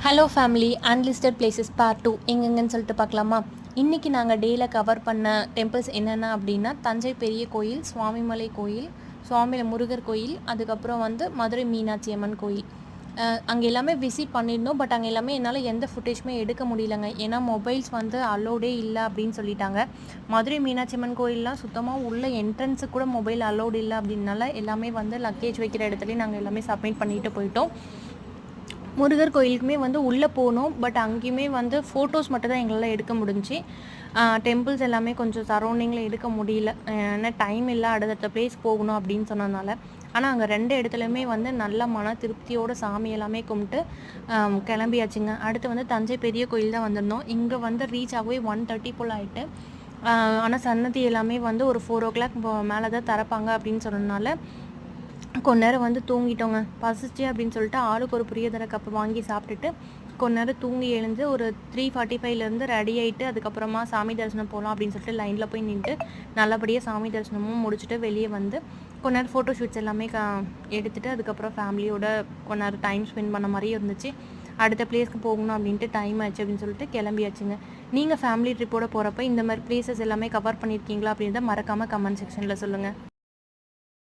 Hello family, unlisted places part 2 எங்கெங்கன்னு சொல்லிட்டு பார்க்கலாமா? இன்றைக்கி நாங்கள் டேயில் கவர் பண்ண டெம்பிள்ஸ் என்னென்ன அப்படின்னா, தஞ்சை பெரிய கோயில், சுவாமிமலை கோயில், சுவாமி முருகர் கோயில், அதுக்கப்புறம் மதுரை மீனாட்சி அம்மன் கோயில். அங்கே எல்லாமே விசிட் பண்ணியிருந்தோம். பட் அங்கே எல்லாமே என்னால் எந்த ஃபுட்டேஜுமே எடுக்க முடியலங்க. ஏன்னா மொபைல்ஸ் அலோடே இல்லை அப்படின்னு சொல்லிட்டாங்க. மதுரை மீனாட்சி அம்மன் கோயிலெலாம் சுத்தமாக உள்ள என்ட்ரன்ஸுக்கு கூட மொபைல் அலோடு இல்லை அப்படின்னால எல்லாமே லக்கேஜ் வைக்கிற இடத்துலையும் நாங்கள் எல்லாமே சப்மிட் பண்ணிட்டு போயிட்டோம். முருகர் கோயிலுக்குமே உள்ளே போனோம். பட் அங்கேயுமே ஃபோட்டோஸ் மட்டும் தான் எங்களால் எடுக்க முடிஞ்சு. டெம்பிள்ஸ் எல்லாமே கொஞ்சம் சரௌண்டிங்கில் எடுக்க முடியல. ஏன்னா டைம் இல்லை, அடுத்தடுத்த பிளேஸ் போகணும் அப்படின்னு சொன்னதுனால. ஆனால் அங்கே 2 இடத்துலையுமே நல்ல மன திருப்தியோட சாமி எல்லாமே கும்பிட்டு கிளம்பியாச்சுங்க. அடுத்து தஞ்சை பெரிய கோயில் தான் வந்திருந்தோம். இங்கே ரீச் ஆகவே 1:30 போல் ஆகிட்டு. ஆனால் சன்னதி எல்லாமே ஒரு 4 o'clock மேலே தான் திறப்பாங்க அப்படின்னு சொன்னதுனால கொஞ்ச நேரம் தூங்கிட்டோங்க. பசிச்சு அப்படின்னு சொல்லிட்டு ஆளுக்கு ஒரு புளியோதரை கப்பு வாங்கி சாப்பிட்டுட்டு கொஞ்ச நேரம் தூங்கி எழுந்து ஒரு 3:45 ரெடி ஆகிட்டு அதுக்கப்புறமா சாமி தரிசனம் போகலாம் அப்படின்னு சொல்லிட்டு லைனில் போய் நின்று நல்லபடியாக சாமி தரிசனமும் முடிச்சுட்டு வெளியே கொஞ்ச நேரம் ஃபோட்டோ ஷூட்ஸ் எல்லாமே எடுத்துகிட்டு அதுக்கப்புறம் ஃபேமிலியோட கொஞ்ச நேரம் டைம் ஸ்பெண்ட் பண்ண மாதிரியும் இருந்துச்சு. அடுத்த பிளேஸ்க்கு போகணும் அப்படின்ட்டு டைம் ஆச்சு அப்படின்னு சொல்லிட்டு கிளம்பியாச்சுங்க. நீங்கள் ஃபேமிலி ட்ரிப்போட போகிறப்ப இந்த மாதிரி பிளேசஸ் எல்லாமே கவர் பண்ணியிருக்கீங்களா அப்படின்றத மறக்காமல் கமெண்ட் செக்ஷனில் சொல்லுங்கள்.